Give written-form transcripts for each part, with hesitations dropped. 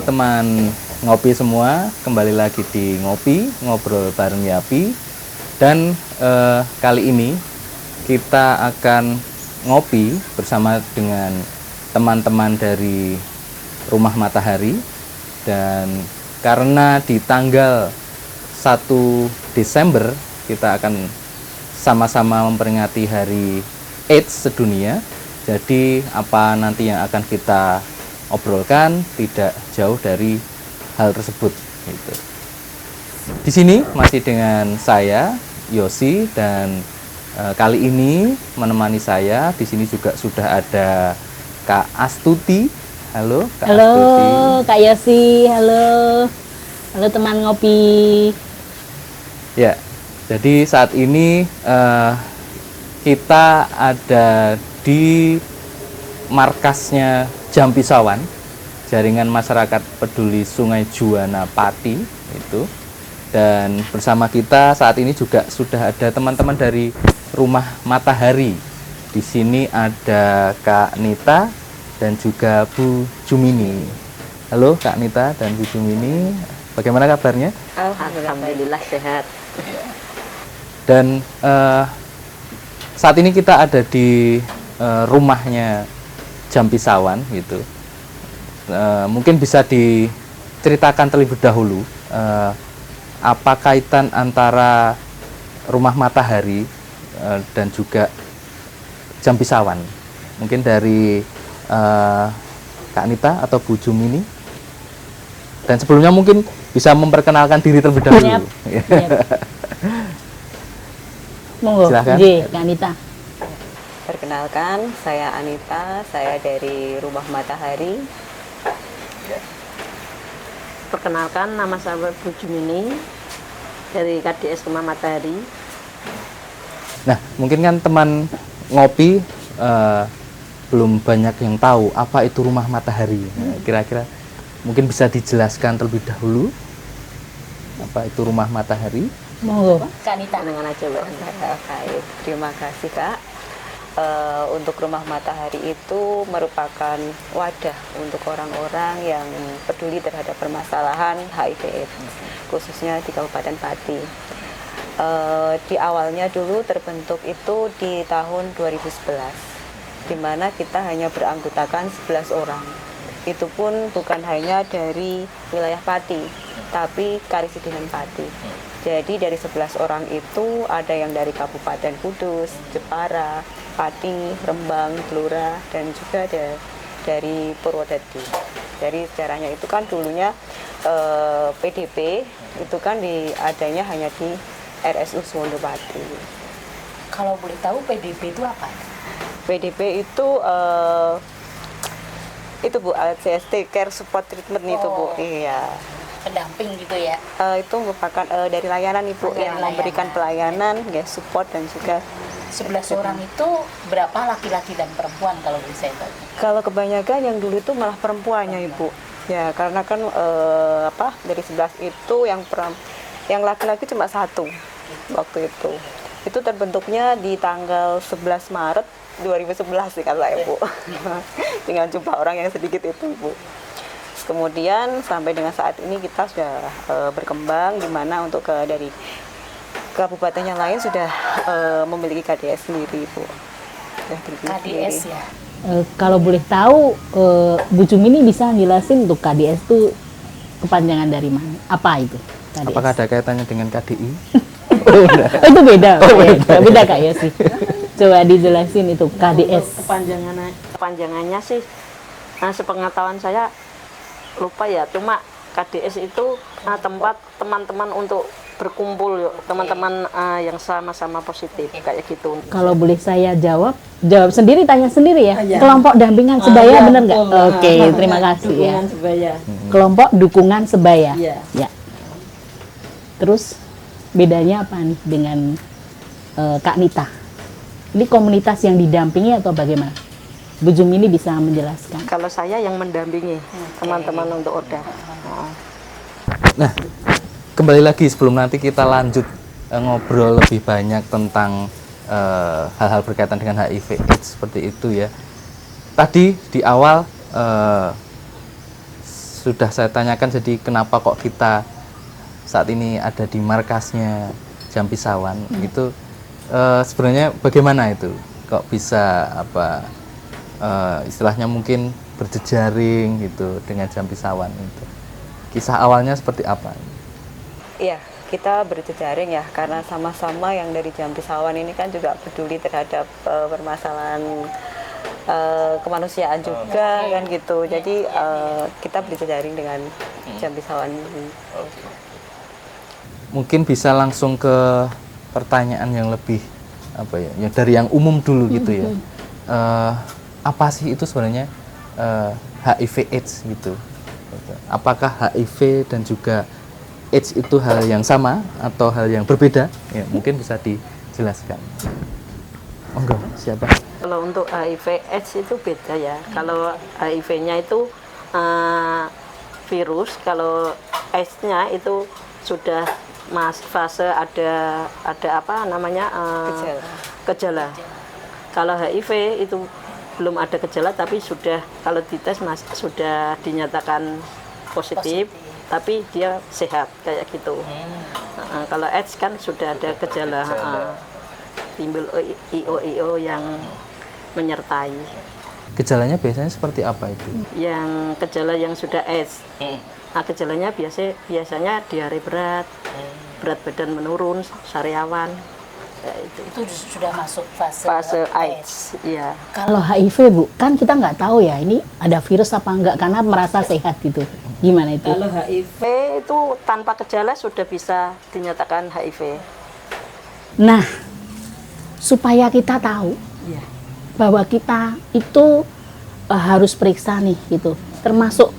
teman ngopi semua, kembali lagi di Ngopi, Ngobrol bareng Yapi. Dan kali ini kita akan ngopi bersama dengan teman-teman dari Rumah Matahari. Dan karena di tanggal 1 Desember kita akan sama-sama memperingati Hari AIDS sedunia. Jadi apa nanti yang akan kita obrolkan tidak jauh dari hal tersebut. Gitu. Di sini masih dengan saya Yosi, dan kali ini menemani saya di sini juga sudah ada Kak Astuti. Halo Kak Astuti. Kak Yosi, halo teman ngopi. Ya, jadi saat ini kita ada di markasnya Jampisawan, Jaringan Masyarakat Peduli Sungai Juwana Pati itu. Dan bersama kita saat ini juga sudah ada teman-teman dari Rumah Matahari. Di sini ada Kak Nita dan juga Bu Jumini. Halo Kak Nita dan Bu Jumini, bagaimana kabarnya? Alhamdulillah sehat. Dan saat ini kita ada di rumahnya Jampisawan gitu. Mungkin bisa diceritakan terlebih dahulu apa kaitan antara Rumah Matahari dan juga Jampisawan. Mungkin dari Kak Nita atau Bu Jumini. Dan sebelumnya mungkin bisa memperkenalkan diri terlebih dahulu. Yep. Monggo, silakan. Kak Nita. Perkenalkan, saya Anita, saya dari Rumah Matahari. Perkenalkan, nama saya Bu Jumini dari KDS Rumah Matahari. Nah, mungkin kan teman ngopi belum banyak yang tahu apa itu Rumah Matahari. Nah, kira-kira mungkin bisa dijelaskan terlebih dahulu apa itu Rumah Matahari. Monggo, Kak Nita. Dengan aja Mbak. Baik, terima kasih Kak. Untuk Rumah Matahari itu merupakan wadah untuk orang-orang yang peduli terhadap permasalahan HIV/AIDS, khususnya di Kabupaten Pati. Di awalnya dulu terbentuk itu di tahun 2011, di mana kita hanya beranggotakan 11 orang. Itu pun bukan hanya dari wilayah Pati, tapi Karisidenan Pati. Jadi dari 11 orang itu ada yang dari Kabupaten Kudus, Jepara, Pati, Rembang, Blora, dan juga ada dari Purwodadi. Jadi sejarahnya itu kan dulunya PDP itu kan adanya hanya di RSU Suwondopati. Kalau boleh tahu PDP itu apa? PDP itu Bu, CST Care Support Treatment itu Bu. Iya. Pendamping gitu ya. Itu merupakan dari layanan Ibu yang memberikan pelayanan, ya, support dan juga 11 orang itu berapa laki-laki dan perempuan kalau boleh saya tahu? kalau kebanyakan yang dulu itu malah perempuannya Ibu. Ya, karena kan dari 11 itu yang laki-laki cuma 1 waktu itu. Itu terbentuknya di tanggal 11 Maret 2011 sih kata Ibu. Dengan jumlah orang yang sedikit itu Ibu. Kemudian sampai dengan saat ini kita sudah berkembang, di mana untuk dari kabupaten yang lain sudah memiliki KDS sendiri Bu. KDS ya. Kalau boleh tahu, Bu Jumini bisa jelasin untuk KDS itu kepanjangan dari mana? Apa itu KDS? Apakah ada kaitannya dengan KDI? Oh, itu beda. Beda Kak Yosi. Coba dijelasin itu KDS. Kepanjangannya sih, sepengetahuan saya lupa ya. Cuma KDS itu tempat teman-teman untuk berkumpul, teman-teman yang sama-sama positif kayak gitu. Kalau boleh saya jawab sendiri, tanya sendiri ya. Kelompok dampingan sebaya, benar nggak? Oke, terima kasih ya. Dukungan sebaya. Kelompok dukungan sebaya. Iya. Ya. Terus bedanya apa nih dengan Kak Nita? Ini komunitas yang didampingi atau bagaimana? Bu Jumini bisa menjelaskan. Kalau saya yang mendampingi teman-teman untuk ODA. Nah, kembali lagi sebelum nanti kita lanjut ngobrol lebih banyak tentang hal-hal berkaitan dengan HIV/AIDS seperti itu ya. Tadi di awal sudah saya tanyakan, jadi kenapa kok kita saat ini ada di markasnya Jampi Sawan itu sebenarnya bagaimana itu kok bisa istilahnya mungkin berjejaring gitu dengan Jampi Sawan itu, kisah awalnya seperti apa? Iya, kita berjejaring ya karena sama-sama yang dari Jampi Sawan ini kan juga peduli terhadap permasalahan kemanusiaan juga kan gitu. Jadi kita berjejaring dengan Jampi Sawan ini. Mungkin bisa langsung ke pertanyaan yang lebih yang dari yang umum dulu gitu ya. Apa sih itu sebenarnya HIV/AIDS gitu? Apakah HIV dan juga AIDS itu hal yang sama atau hal yang berbeda? Ya, mungkin bisa dijelaskan. Monggo, siapa? Kalau untuk HIV/AIDS itu beda ya. Kalau HIV-nya itu virus, kalau AIDS-nya itu sudah fase ada apa namanya gejala. Kalau HIV itu belum ada gejala tapi sudah kalau dites sudah dinyatakan positif, tapi dia sehat kayak gitu. Kalau AIDS kan sudah ada gejala, timbul IO yang menyertai. Gejalanya biasanya seperti apa itu? Yang gejala yang sudah AIDS, gejalanya biasanya diare berat, berat badan menurun, sariawan. Ya, Itu sudah masuk fase AIDS. Ya. Kalau HIV Bu, kan kita nggak tahu ya ini ada virus apa enggak karena merasa sehat gitu. Gimana itu? Kalau HIV itu tanpa gejala sudah bisa dinyatakan HIV. Nah, supaya kita tahu Ya. bahwa kita itu harus periksa nih gitu. Termasuk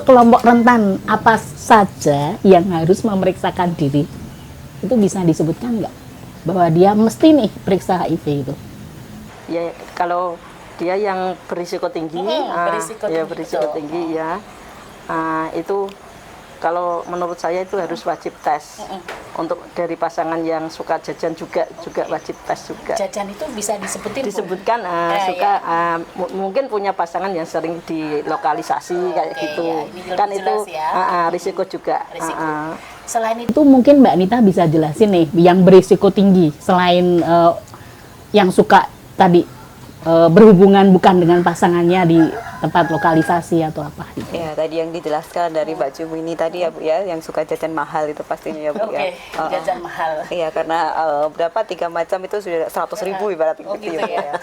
kelompok rentan apa saja yang harus memeriksakan diri. Itu bisa disebutkan nggak? Bahwa dia mesti nih periksa HIV itu. Ya, kalau dia yang berisiko tinggi, berisiko tinggi ya. Itu kalau menurut saya itu harus wajib tes. Untuk dari pasangan yang suka jajan juga wajib tes juga. Jajan itu bisa disebutkan mungkin punya pasangan yang sering dilokalisasi kayak gitu. Kan itu risiko juga. Selain itu mungkin Mbak Nita bisa jelasin nih yang berisiko tinggi selain yang suka tadi berhubungan bukan dengan pasangannya di tempat lokalisasi atau apa gitu. Ya, tadi yang dijelaskan dari Mbak Jumini tadi ya Bu ya, yang suka jajan mahal itu pastinya ya Bu ya. Jajan mahal. Iya, karena berapa 3 macam itu sudah 100.000 ibaratnya gitu ya.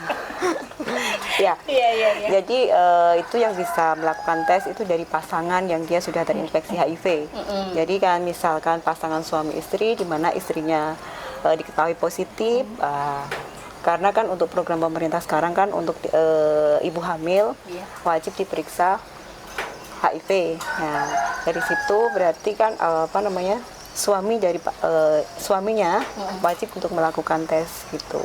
Ya. Jadi itu yang bisa melakukan tes itu dari pasangan yang dia sudah terinfeksi HIV. Jadi kan misalkan pasangan suami istri di mana istrinya diketahui positif, karena kan untuk program pemerintah sekarang kan untuk ibu hamil wajib diperiksa HIV. Nah, dari situ berarti kan suaminya wajib untuk melakukan tes gitu.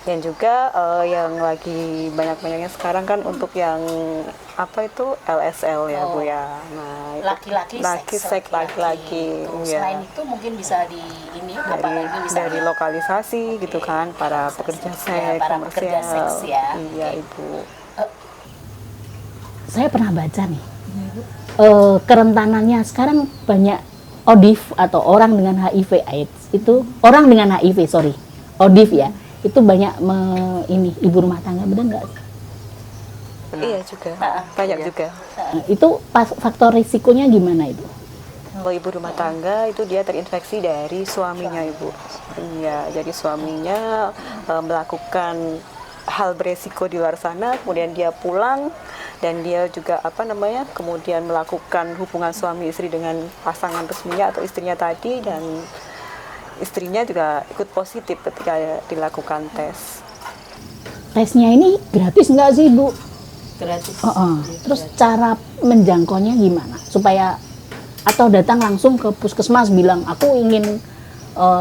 Dan juga yang lagi banyak-banyaknya sekarang kan untuk yang LSL ya Bu ya. Nah, laki-laki seks laki-laki. Selain itu mungkin bisa dari lokalisasi gitu kan, para pekerja seks komersial. Iya Ibu. Saya pernah baca nih kerentanannya sekarang banyak ODIF atau orang dengan HIV/AIDS itu ODIF ya. Itu banyak ibu rumah tangga, benar nggak? Iya juga, banyak juga. Itu faktor risikonya gimana itu? Kalau ibu rumah tangga itu dia terinfeksi dari suaminya Ibu. Iya, jadi suaminya melakukan hal beresiko di luar sana, kemudian dia pulang dan dia juga kemudian melakukan hubungan suami istri dengan pasangan resminya atau istrinya tadi, dan istrinya juga ikut positif ketika dilakukan tes. Tesnya ini gratis nggak sih Bu? Gratis. Terus cara menjangkaunya gimana? Supaya atau datang langsung ke puskesmas bilang aku ingin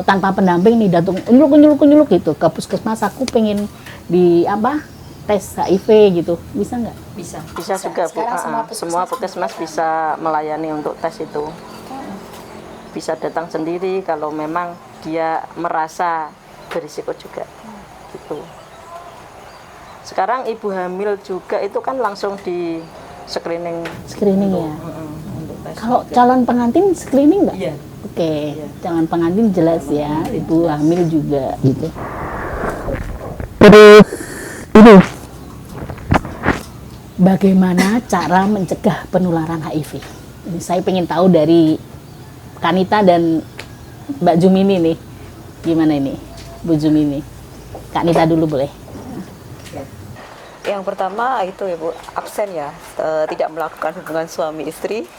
tanpa pendamping nih, datang nyuluk gitu ke puskesmas, aku pengen tes HIV gitu, bisa nggak? Bisa juga Bu. Semua puskesmas bisa melayani untuk tes itu. Bisa datang sendiri kalau memang dia merasa berisiko juga gitu. Sekarang ibu hamil juga itu kan langsung screening. Screening ya. Untuk tes. Kalau calon pengantin screening nggak? Iya. Oke, calon pengantin jelas ya, ibu hamil juga gitu. Terus ini bagaimana cara mencegah penularan HIV? Ini saya ingin tahu dari Kanita dan Mbak Jumini nih, gimana ini, Bu Jumini? Kanita dulu boleh. Yang pertama itu ya Bu, absen ya, tidak melakukan hubungan suami istri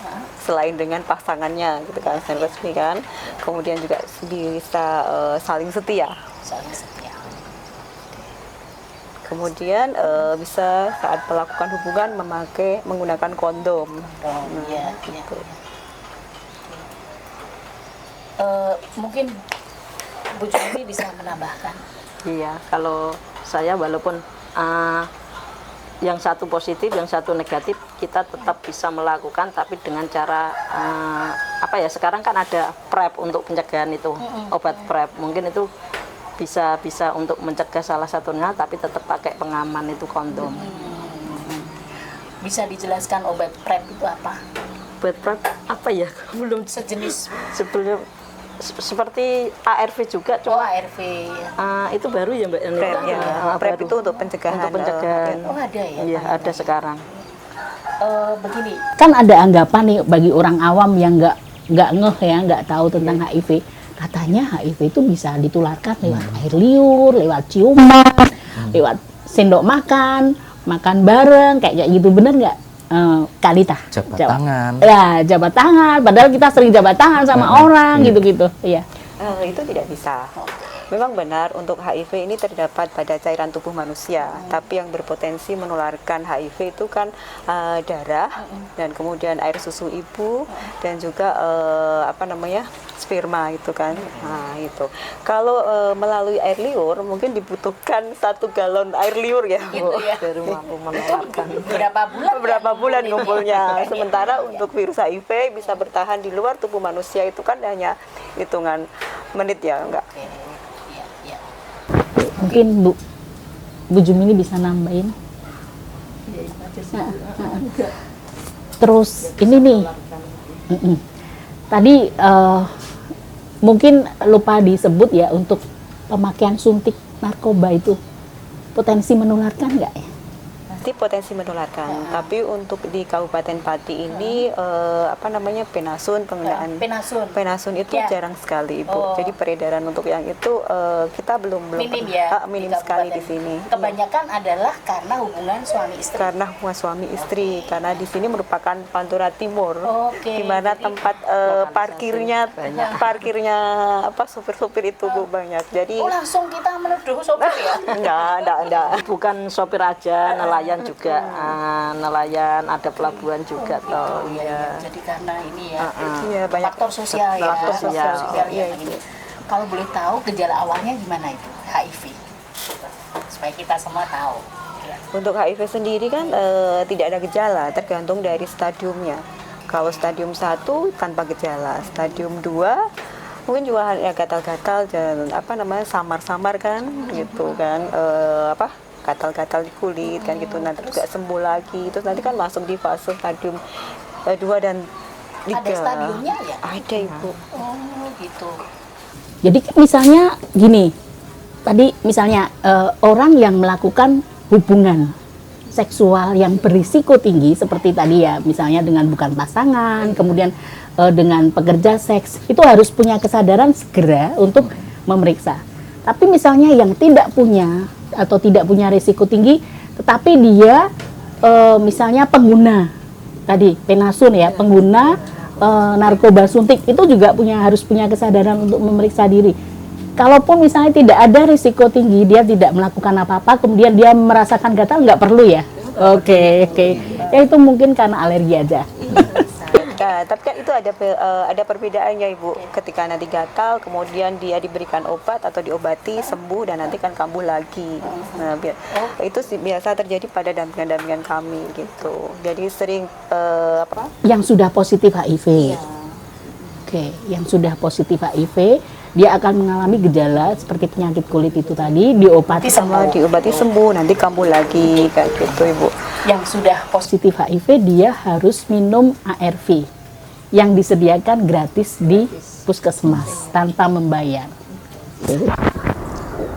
selain dengan pasangannya gitu kan, secara resmi kan. Kemudian juga bisa saling setia. Saling setia. Kemudian bisa saat melakukan hubungan menggunakan kondom. Iya, gitu. Mungkin Bu Jumini bisa menambahkan. Iya, kalau saya walaupun yang satu positif, yang satu negatif, kita tetap bisa melakukan, tapi dengan cara apa ya? Sekarang kan ada PrEP untuk pencegahan itu, obat PrEP. Mungkin itu bisa untuk mencegah salah satunya, tapi tetap pakai pengaman itu kondom. Bisa dijelaskan obat PrEP itu apa? Obat PrEP apa ya? Belum Sejenis sebelum seperti ARV juga, cuma ARV. itu baru ya Mbak. PrEP ya. PrEP Baru. itu untuk pencegahan. Untuk pencegahan. Oh ada ya? Iya, ada sekarang. Begini, kan ada anggapan nih bagi orang awam yang nggak ngeh ya, nggak tahu tentang HIV. Katanya HIV itu bisa ditularkan lewat air liur, lewat ciuman, lewat sendok makan bareng, kayak gitu, bener nggak? Kanita. Jabat tangan. Ya, jabat tangan. Padahal kita sering jabat tangan sama orang gitu-gitu. Iya. Itu tidak bisa. Memang benar untuk HIV ini terdapat pada cairan tubuh manusia, tapi yang berpotensi menularkan HIV itu kan darah dan kemudian air susu ibu dan juga sperma itu kan. Nah, itu. Kalau melalui air liur mungkin dibutuhkan 1 galon air liur ya, Bu. Gitu ya. Baru mampu menularkan. Berapa bulan? Ngumpulnya. Sementara untuk virus HIV bisa bertahan di luar tubuh manusia itu kan hanya hitungan menit ya, enggak. Mungkin Bu Jumini bisa nambahin. Terus ini nih, tadi mungkin lupa disebut ya, untuk pemakaian suntik narkoba itu potensi menularkan nggak ya? Potensi menularkan, tapi untuk di Kabupaten Pati ini penasun, penggunaan penasun itu jarang sekali, Ibu. Jadi peredaran untuk yang itu kita belum Minim ya, minim di sekali kabupaten. di sini. Kebanyakan adalah karena hubungan suami istri. Karena hubungan suami istri, karena di sini merupakan Pantura Timur, Oke, di mana jadi tempat parkirnya sopir-sopir itu Bu, banyak. Jadi langsung kita menuduh sopir ya? enggak. Bukan sopir aja, nelayan juga, nelayan, ada pelabuhan juga toh. Iya. Jadi karena ini ya, Iya, banyak faktor sosial ya. faktor sosial. Iya, ini. Kalau boleh tahu gejala awalnya gimana itu HIV? Supaya kita semua tahu. Untuk HIV sendiri kan tidak ada gejala, tergantung dari stadiumnya. Kalau stadium 1 tanpa gejala, stadium 2 mungkin juga ada gatal-gatal dan samar-samar kan gitu kan, gatal-gatal di kulit kan gitu, nanti juga sembuh lagi, terus nanti kan masuk di fase stadium 2 dan 3. Ada stadiumnya ya? Ada, Ibu. Oh gitu. Jadi misalnya gini, tadi misalnya orang yang melakukan hubungan seksual yang berisiko tinggi seperti tadi ya, misalnya dengan bukan pasangan, kemudian dengan pekerja seks, itu harus punya kesadaran segera untuk memeriksa. Tapi misalnya yang tidak punya atau tidak punya risiko tinggi, tetapi dia misalnya pengguna tadi penasun ya, pengguna narkoba suntik, itu juga harus punya kesadaran untuk memeriksa diri. Kalaupun misalnya tidak ada risiko tinggi, dia tidak melakukan apa-apa, kemudian dia merasakan gatal, nggak perlu ya? Oke. Ya itu mungkin karena alergi aja. Nah, tapi kan itu ada perbedaannya, Ibu. Ketika nanti gatal, kemudian dia diberikan obat atau diobati, sembuh, dan nanti kan kambuh lagi. Nah, itu biasa terjadi pada dampingan-dampingan kami gitu. Jadi sering Yang sudah positif HIV. Oke, yang sudah positif HIV dia akan mengalami gejala seperti penyakit kulit itu tadi, diobati Sama diobati sembuh, nanti kambuh lagi kayak gitu Ibu. Yang sudah positif HIV dia harus minum ARV yang disediakan gratis di puskesmas tanpa membayar.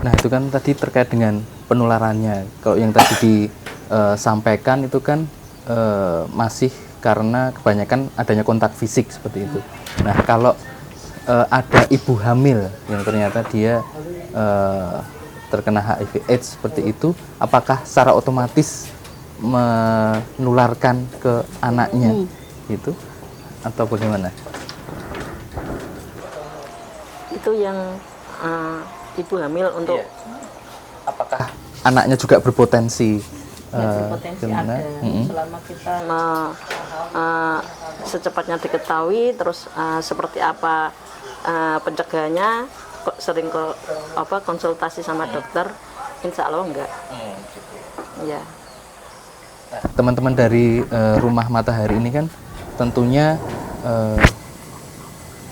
Nah itu kan tadi terkait dengan penularannya. Kalau yang tadi disampaikan itu kan masih karena kebanyakan adanya kontak fisik seperti itu. Nah kalau ada ibu hamil yang ternyata dia terkena HIV/AIDS seperti itu, apakah secara otomatis menularkan ke anaknya gitu atau bagaimana? Itu yang ibu hamil untuk Apakah anaknya juga berpotensi? berpotensi gimana? ada selama kita secepatnya diketahui, terus seperti apa pencegahannya, kok sering konsultasi sama dokter, insya Allah enggak. Ya. Teman-teman dari Rumah Matahari ini kan tentunya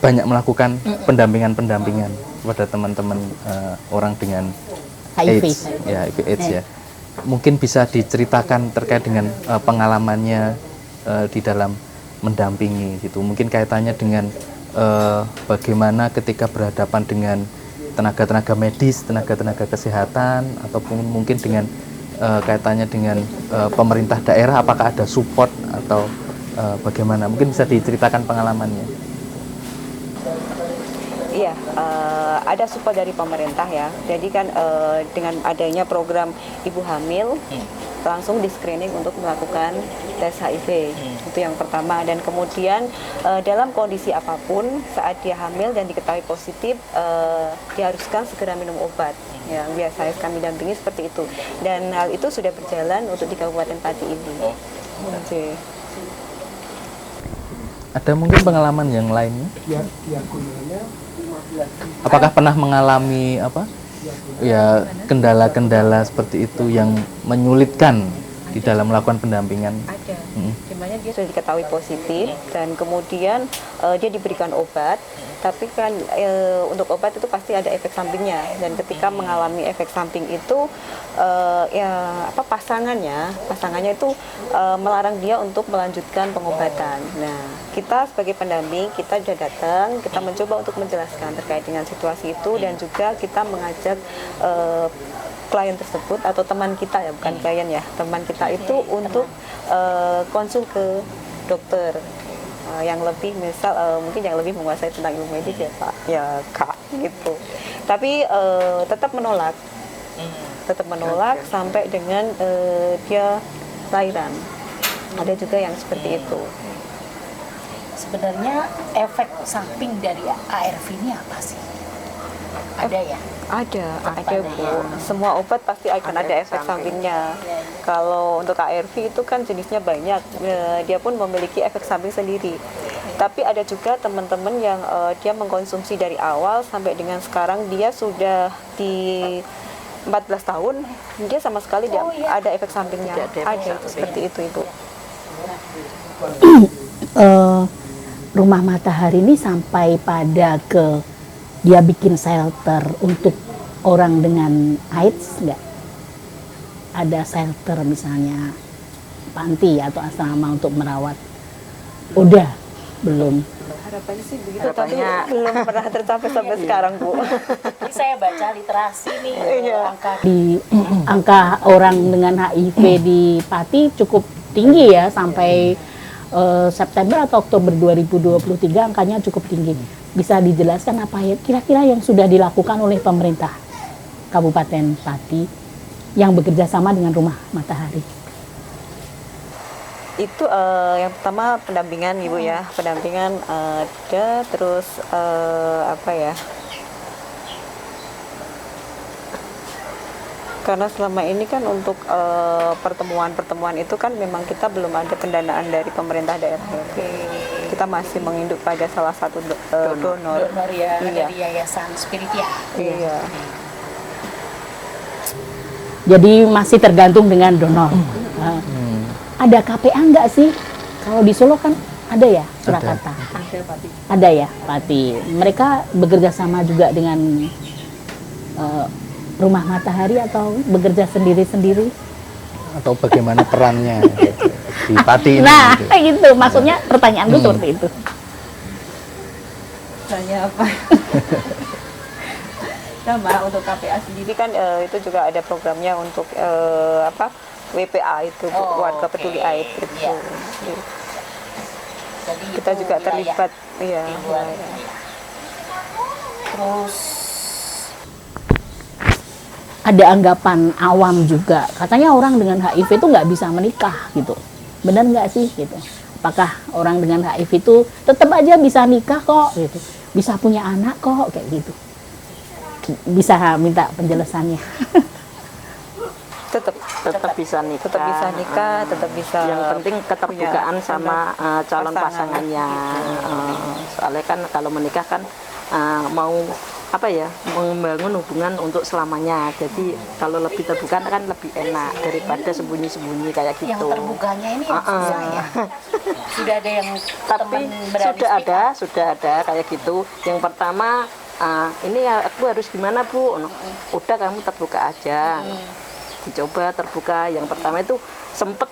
banyak melakukan pendampingan kepada teman-teman orang dengan HIV. AIDS, ya HIV/AIDS ya. Mungkin bisa diceritakan terkait dengan pengalamannya di dalam mendampingi gitu. Mungkin kaitannya dengan bagaimana ketika berhadapan dengan tenaga-tenaga medis, tenaga-tenaga kesehatan, ataupun mungkin dengan kaitannya dengan pemerintah daerah, apakah ada support atau bagaimana? Mungkin bisa diceritakan pengalamannya. Iya, ada support dari pemerintah ya. Jadi kan dengan adanya program ibu hamil langsung di screening untuk melakukan tes HIV. Itu yang pertama. Dan kemudian dalam kondisi apapun saat dia hamil dan diketahui positif, diharuskan segera minum obat. Yang biasa kami dampingi seperti itu. Dan hal itu sudah berjalan untuk di Kabupaten Pati ini. Oke. Ada mungkin pengalaman yang lainnya? Apakah pernah mengalami kendala-kendala seperti itu yang menyulitkan di dalam melakukan pendampingan? Ada. Dimana dia sudah diketahui positif dan kemudian dia diberikan obat, tapi kan untuk obat itu pasti ada efek sampingnya, dan ketika mengalami efek samping itu pasangannya itu melarang dia untuk melanjutkan pengobatan. Nah, kita sebagai pendamping kita sudah datang, kita mencoba untuk menjelaskan terkait dengan situasi itu, dan juga kita mengajak klien tersebut atau teman kita ya, bukan klien ya, teman kita itu untuk konsul ke dokter yang lebih mungkin yang lebih menguasai tentang ilmu medis ya Pak, ya Kak gitu. Tapi tetap menolak sampai dengan dia lahiran. Ada juga yang seperti itu. Sebenarnya efek samping dari ARV ini apa sih? Ada ya? Ada Bu. Semua obat pasti akan ada efek sampingnya. Kalau untuk ARV itu kan jenisnya banyak, dia pun memiliki efek samping sendiri. Tapi ada juga teman-teman yang dia mengkonsumsi dari awal sampai dengan sekarang, dia sudah di 14 tahun, dia sama sekali ada efek sampingnya. Ada seperti itu Ibu. Rumah Matahari ini sampai pada dia bikin shelter untuk orang dengan AIDS nggak? Ada shelter misalnya panti atau asrama untuk merawat? Udah belum? Harapannya sih begitu, tapi belum pernah tercapai sampai sekarang Bu. Ini saya baca literasi nih, angka orang dengan HIV di Pati cukup tinggi ya, sampai September atau Oktober 2023 angkanya cukup tinggi. Bisa dijelaskan apa ya kira-kira yang sudah dilakukan oleh pemerintah Kabupaten Pati yang bekerja sama dengan Rumah Matahari? Itu yang pertama pendampingan Ibu ya, pendampingan ada, terus karena selama ini kan untuk pertemuan-pertemuan itu kan memang kita belum ada pendanaan dari pemerintah daerah. Kita masih menginduk pada salah satu donor Ya, iya. dari Yayasan Spiritia. Iya. Jadi masih tergantung dengan donor. Ada KPA nggak sih? Kalau di Solo kan Ada ya Surakarta? Ada Pak. Ada ya Pati. Mereka bekerja sama juga dengan Rumah Matahari atau bekerja sendiri-sendiri? Atau bagaimana perannya di Pati ini? Nah, gitu. itu maksudnya pertanyaanku seperti itu. Tanya apa? Sama untuk KPA sendiri kan itu juga ada programnya untuk apa WPA itu warga peduli air gitu. Iya. Jadi Kita itu juga wilayah terlibat, iya. di luar. Terus ada anggapan awam juga, katanya orang dengan HIV itu nggak bisa menikah gitu. Benar nggak sih gitu? Apakah orang dengan HIV itu tetap aja bisa nikah kok gitu, bisa punya anak kok kayak gitu? Bisa minta penjelasannya? Tetap bisa nikah. tetap bisa nikah, tetap bisa. Yang penting keterbukaan punya sama calon pasangan. pasangannya. Soalnya kan kalau menikah kan mau apa ya, membangun hubungan untuk selamanya. Jadi kalau lebih terbuka kan lebih enak daripada sembunyi-sembunyi kayak gitu. Yang terbukanya ini yang susah ya. Sudah ada yang Tapi sudah ada kayak gitu. Yang pertama ini ya aku harus gimana Bu? Udah kamu terbuka aja. Dicoba terbuka. Yang pertama itu sempet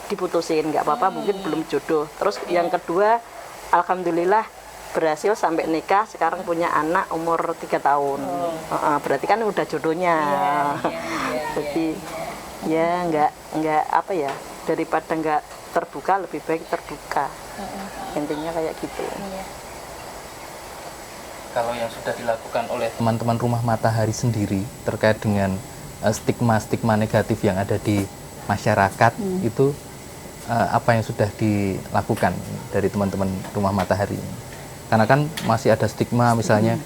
diputusin, nggak apa-apa, mungkin belum jodoh. Terus yang kedua, alhamdulillah berhasil sampai nikah, sekarang punya anak umur 3 tahun. Berarti kan udah jodohnya. Jadi ya nggak apa ya, daripada nggak terbuka lebih baik terbuka. Intinya kayak gitu. Kalau yang sudah dilakukan oleh teman-teman Rumah Matahari sendiri terkait dengan stigma-stigma negatif yang ada di masyarakat, itu apa yang sudah dilakukan dari teman-teman Rumah Matahari? Karena kan masih ada stigma misalnya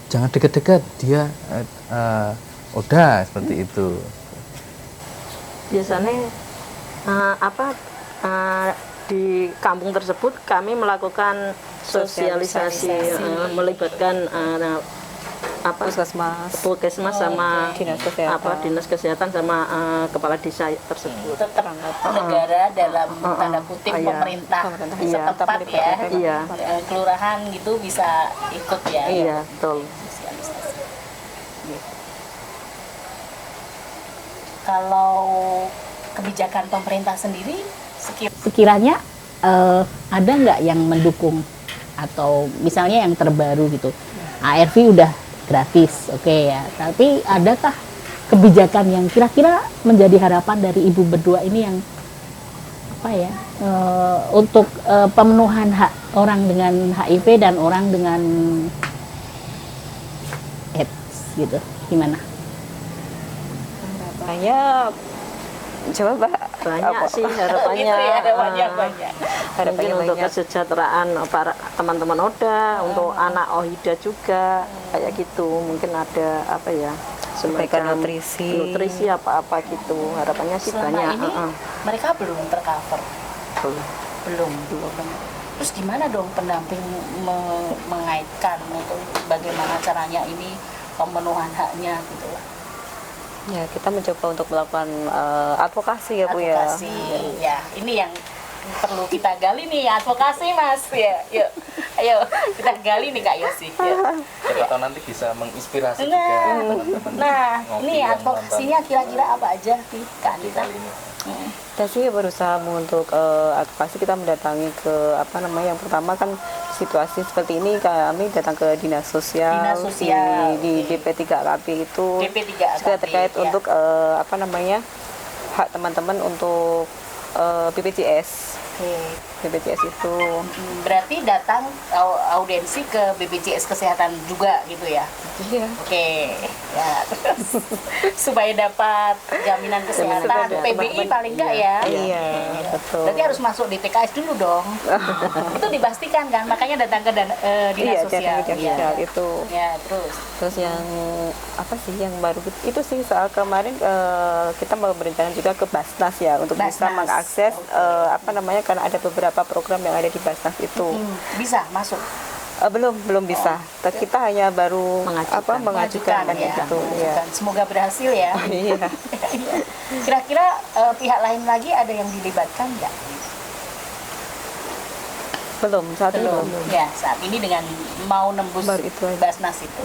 jangan dekat-dekat, dia udah seperti itu. Biasanya di kampung tersebut kami melakukan sosialisasi, melibatkan puskesmas sama dinas kesehatan sama kepala desa tersebut. Tetap negara dalam tanda kutip pemerintah setempat ya. Iya. Kelurahan gitu bisa ikut ya. Iya, betul. Kalau kebijakan pemerintah sendiri sekiranya ada nggak yang mendukung, atau misalnya yang terbaru gitu, ARV udah gratis, oke ya, tapi adakah kebijakan yang kira-kira menjadi harapan dari ibu berdua ini yang apa ya, untuk pemenuhan hak orang dengan HIV dan orang dengan AIDS gitu, gimana? Harapannya coba Banyak sih harapannya. Harapannya Mungkin untuk banyak. kesejahteraan para teman-teman ODA, untuk anak OHIDA juga kayak gitu. Mungkin ada apa ya, Memberikan semacam nutrisi. apa-apa gitu. Harapannya sih Selama banyak. ini mereka belum tercover. Belum. Terus gimana dong pendamping mengaitkan untuk bagaimana caranya ini pemenuhan haknya gitu lah. Ya, kita mencoba untuk melakukan advokasi ya Bu ya. Advokasi. Ya, ini yang perlu kita gali nih, advokasi Mas ya. Yuk. Ayo kita gali nih Kak Yosi. Siapa tahu nanti bisa menginspirasi juga Nah, teman-teman ngopi ini yang advokasinya kira-kira apa aja nih Kak Anita? kali ini. Kita sih berusaha untuk advokasi, kita mendatangi ke apa namanya, yang pertama kan situasi seperti ini kami datang ke dinas sosial, Dinas sosial, di oke. DP3KP itu DP3KP, juga terkait ya. untuk apa namanya, hak teman-teman untuk BPJS. BPJS itu Berarti datang audiensi ke BPJS Kesehatan juga gitu ya? iya. Oke, ya terus supaya dapat jaminan kesehatan PBI paling enggak ya? Iya, betul. Berarti harus masuk DTKS dulu dong. Itu dipastikan kan, makanya datang ke dinas Iya, sosial. dinas Iya. sosial itu. Ya, terus Terus yang apa sih yang baru itu sih, soal kemarin kita mau berencana juga ke Basnas ya untuk bisa Basnas. mengakses apa namanya, karena ada beberapa program yang ada di Basnas itu. bisa masuk. Belum bisa. Kita hanya baru mengajukan kan ya. gitu ya. Mengajukan. Semoga berhasil ya. Iya. Kira-kira pihak lain lagi ada yang dilibatkan nggak? Belum, saat ini belum. Ya, saat ini dengan mau nembus Baru itu aja. Basnas itu.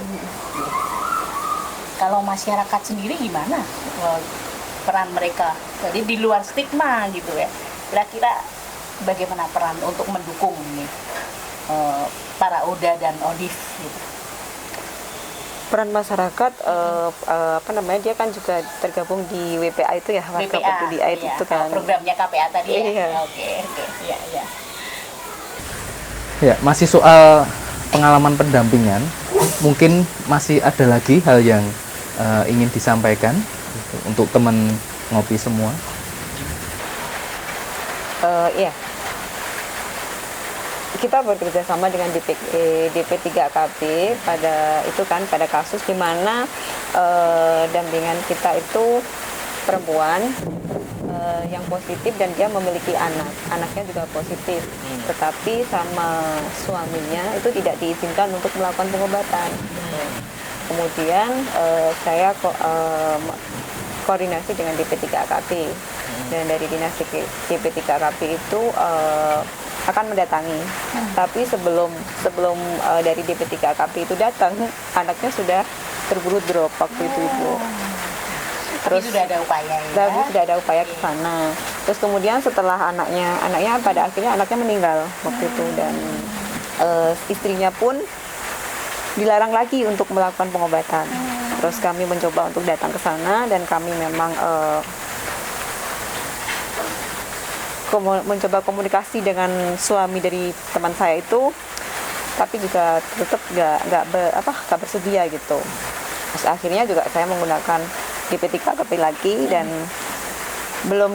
Kalau masyarakat sendiri gimana peran mereka? Jadi di luar stigma gitu ya. Kira-kira bagaimana peran untuk mendukung ini para Oda dan Odif gitu? Peran masyarakat apa namanya, dia kan juga tergabung di WPA itu ya, warga peduli air iya. itu kan. Programnya KPA tadi ya. Iya. Oke. Iya, iya. Ya, masih soal pengalaman pendampingan, mungkin masih ada lagi hal yang ingin disampaikan gitu, untuk teman ngopi semua. Iya. Kita bekerja sama dengan DP3KP pada kasus di mana dampingan kita itu perempuan yang positif dan dia memiliki anaknya juga positif, tetapi sama suaminya itu tidak diizinkan untuk melakukan pengobatan. Kemudian saya koordinasi dengan DP3KP, dan dari dinas DP3KP itu akan mendatangi. Tapi sebelum dari DP3KP itu datang, anaknya sudah terburu drop waktu itu Ibu. Terus sudah ada upaya ya. Tapi sudah ada upaya ke sana. Terus kemudian setelah anaknya pada akhirnya anaknya meninggal waktu itu, dan istrinya pun dilarang lagi untuk melakukan pengobatan. Terus kami mencoba untuk datang ke sana, dan kami memang mencoba komunikasi dengan suami dari teman saya itu, tapi juga tetap nggak bersedia gitu. Terus akhirnya juga saya menggunakan DP3KP lagi, dan belum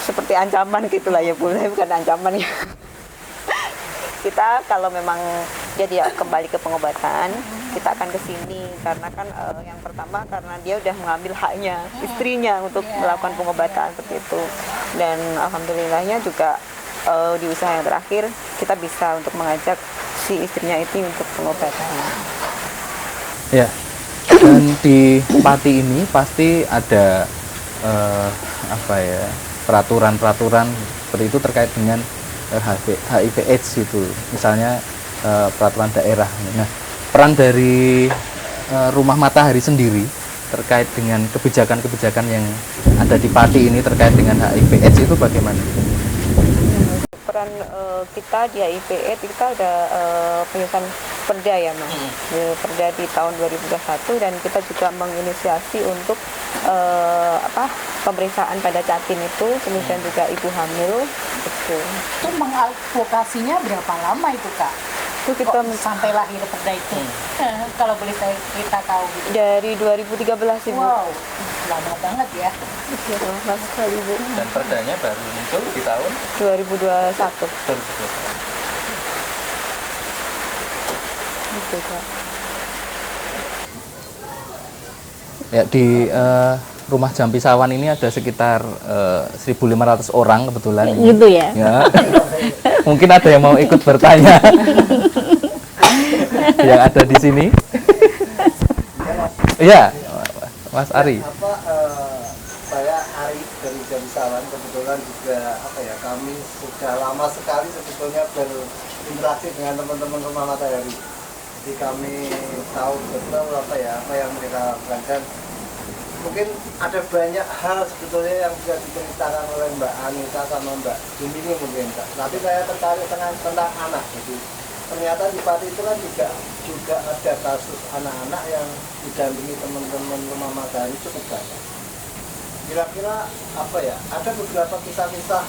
seperti ancaman gitulah ya Bu, bukan ancaman ya. Kita kalau memang dia kembali ke pengobatan, kita akan ke sini karena kan yang pertama karena dia udah mengambil haknya istrinya untuk melakukan pengobatan seperti itu, dan alhamdulillahnya juga di usaha yang terakhir kita bisa untuk mengajak si istrinya itu untuk pengobatan. Ya, dan di Pati ini pasti ada peraturan-peraturan seperti itu terkait dengan HIV/AIDS gitu, misalnya peraturan daerah. Nah, peran dari Rumah Matahari sendiri terkait dengan kebijakan-kebijakan yang ada di Pati ini terkait dengan HIV/AIDS itu bagaimana? Peran kita di HIV/AIDS, kita ada penyusunan perda ya Mas, perda di tahun 2021, dan kita juga menginisiasi untuk pemeriksaan pada catin itu, kemudian juga ibu hamil itu. Itu mengadvokasinya berapa lama itu Kak? Itu kita sampai lahir perda itu. Kalau boleh kita tahu gitu. Dari 2013 Ibu. Wow, lama banget ya. Lama sekali Bu. Dan perdanya baru muncul di tahun 2021. Gitu, Kak. Ya, di Rumah Jampi Sawan ini ada sekitar 1.500 orang kebetulan. Gitu ya. Ya. Mungkin ada yang mau ikut bertanya. Yang ada di sini. Iya, Mas Ari. Saya Ari dari Jampi Sawan, kebetulan juga kami sudah lama sekali sebetulnya berinteraksi dengan teman-teman Rumah Matahari. Jadi kami tahu betul apa yang mereka lakukan. Mungkin ada banyak hal sebetulnya yang bisa diceritakan oleh Mbak Anita sama Mbak Jumini mungkin Kak. Tapi saya tertarik tentang anak. Jadi ternyata di Pati itu kan juga ada kasus anak-anak yang didampingi teman-teman Rumah Matahari cukup banyak. Kira-kira ada beberapa kisah-kisah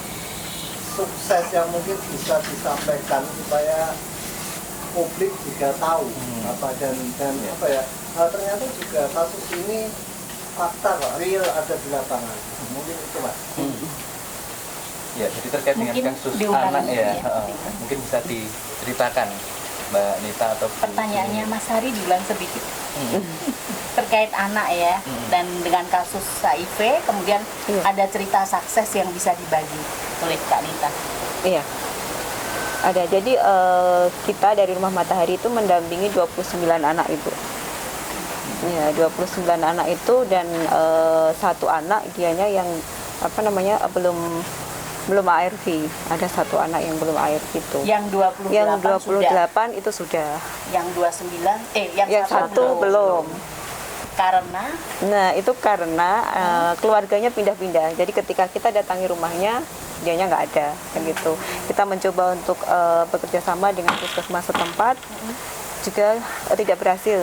sukses yang mungkin bisa disampaikan supaya publik juga tahu dan ternyata juga kasus ini fakta kok, real ada di lapangan. Mungkin itu Mas. Ya, jadi terkait dengan kasus anak ya, mungkin bisa diceritakan Mbak Nita atau pertanyaannya Mas Hari diulang sedikit. Terkait anak ya, dan dengan kasus HIV, kemudian ada cerita sukses yang bisa dibagi oleh Kak Nita. Iya. Ada. Jadi kita dari Rumah Matahari itu mendampingi 29 anak Ibu. Ya, 29 anak itu, dan satu anak dianya yang belum belum ARV. Ada satu anak yang belum ARV itu. Yang 28, Yang sudah. 28 itu sudah. Yang 29 yang Yang satu belum. Karena Nah, itu karena keluarganya pindah-pindah. Jadi ketika kita datangi rumahnya, dianya nggak ada, kan gitu. Kita mencoba untuk bekerja sama dengan puskesmas setempat, juga tidak berhasil,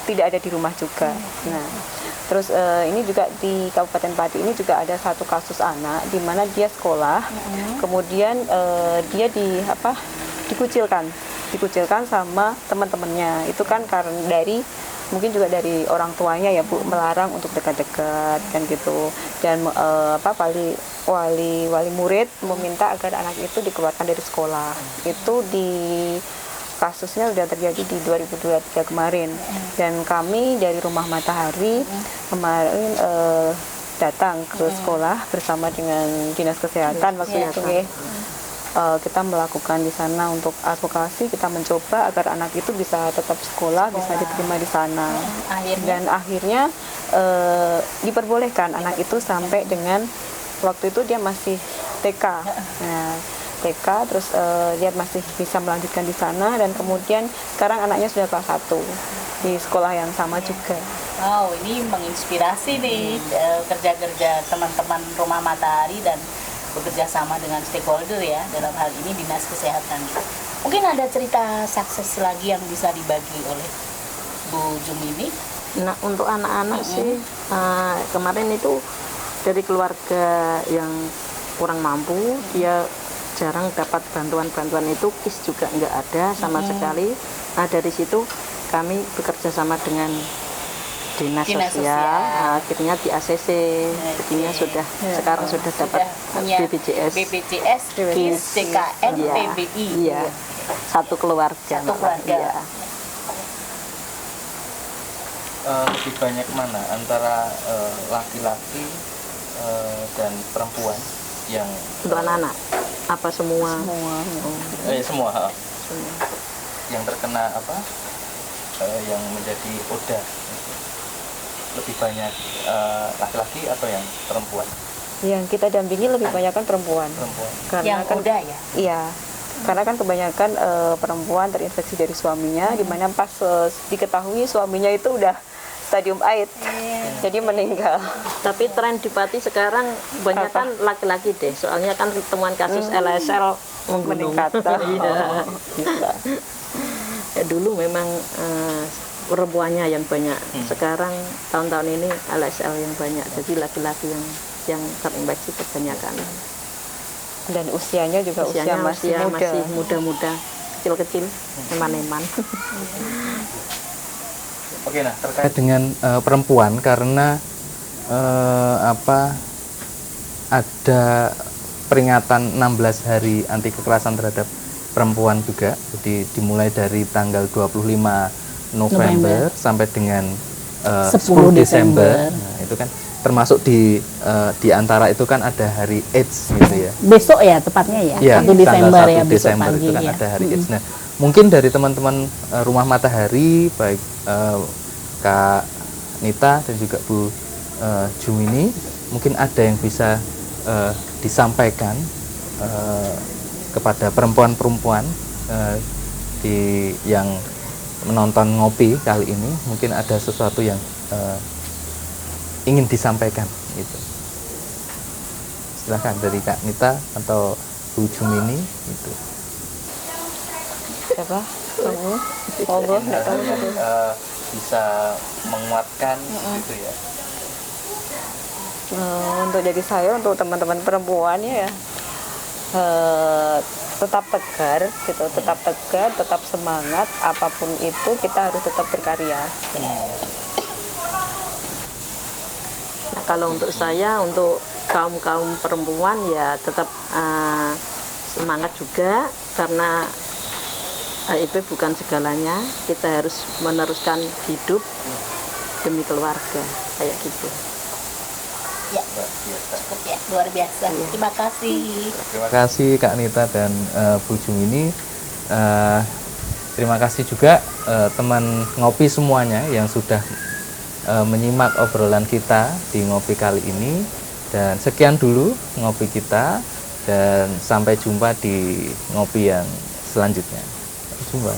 tidak ada di rumah juga. Nah, terus ini juga di Kabupaten Pati ini juga ada satu kasus anak di mana dia sekolah, kemudian dia dikucilkan sama teman-temannya. Itu kan karena mungkin juga dari orang tuanya ya Bu, melarang untuk dekat-dekat kan gitu. Dan wali murid meminta agar anak itu dikeluarkan dari sekolah. Itu kasusnya sudah terjadi di 2023 kemarin. Dan kami dari Rumah Matahari kemarin datang ke sekolah bersama dengan Dinas Kesehatan waktu itu ya. Kita melakukan di sana untuk advokasi, kita mencoba agar anak itu bisa tetap sekolah, bisa diterima di sana. Dan akhirnya diperbolehkan anak itu sampai dengan waktu itu dia masih TK. Nah, TK terus dia masih bisa melanjutkan di sana, dan kemudian sekarang anaknya sudah kelas 1 di sekolah yang sama juga. wow, ini menginspirasi nih kerja-kerja teman-teman Rumah Matahari dan bekerja sama dengan stakeholder ya, dalam hal ini Dinas Kesehatan. Mungkin ada cerita sukses lagi yang bisa dibagi oleh Bu Jumini? Nah, untuk anak-anak sih kemarin itu dari keluarga yang kurang mampu, dia jarang dapat bantuan itu, KIS juga nggak ada sama sekali. Nah, dari situ kami bekerja sama dengan Dinas Sosial. Nah, akhirnya di ACC, jadinya sekarang sudah dapat BPJS, KIS, DKN, PBI. Iya, satu keluarga. Iya. Lebih banyak mana antara laki-laki dan perempuan yang Untuk anak-anak apa semua? semua yang terkena yang menjadi ODA, lebih banyak laki-laki atau yang perempuan? Yang kita dampingi lebih banyak kan perempuan. Karena Yang kan udah ya? Iya. Karena kan kebanyakan perempuan terinfeksi dari suaminya, di mana pas diketahui suaminya itu udah stadium AID, jadi meninggal. Tapi tren di Pati sekarang banyak kan laki-laki deh, soalnya kan temuan kasus LSL Meningkat. Iya. Ya, dulu memang perempuannya yang banyak, sekarang tahun-tahun ini LSL yang banyak, jadi laki-laki yang terinfeksi kebanyakan. Dan usianya juga usia masih muda, kecil-kecil, eman-eman. Oke, nah terkait dengan perempuan, karena ada peringatan 16 hari anti kekerasan terhadap perempuan juga. Jadi dimulai dari tanggal 25 November sampai dengan 10 Desember. Nah, itu kan termasuk di antara itu kan ada hari AIDS gitu ya. Besok ya tepatnya ya, Iya, 1 Desember tanggal 1 ya, besok Desember pagi itu kan ya. ada hari AIDS. Nah, mungkin dari teman-teman Rumah Matahari, baik Kak Nita dan juga Bu Jumini, mungkin ada yang bisa disampaikan kepada perempuan-perempuan yang menonton ngopi kali ini. Mungkin ada sesuatu yang ingin disampaikan gitu. Silahkan dari Kak Nita atau Bu Jumini gitu. Siapa? Kamu? Monggo, nggak tahu. Bisa menguatkan gitu ya. Untuk jadi saya, untuk teman-teman perempuannya ya, tetap tegar gitu, tetap semangat, apapun itu kita harus tetap berkarya. Nah, kalau untuk saya, untuk kaum perempuan ya tetap semangat juga, karena HIV bukan segalanya, kita harus meneruskan hidup demi keluarga, kayak gitu. Ya, cukup ya, luar biasa. Terima kasih. Terima kasih Kak Nita dan Bu Jumini. Terima kasih juga teman ngopi semuanya yang sudah menyimak obrolan kita di ngopi kali ini. Dan sekian dulu ngopi kita, dan sampai jumpa di ngopi yang selanjutnya. Sampai jumpa.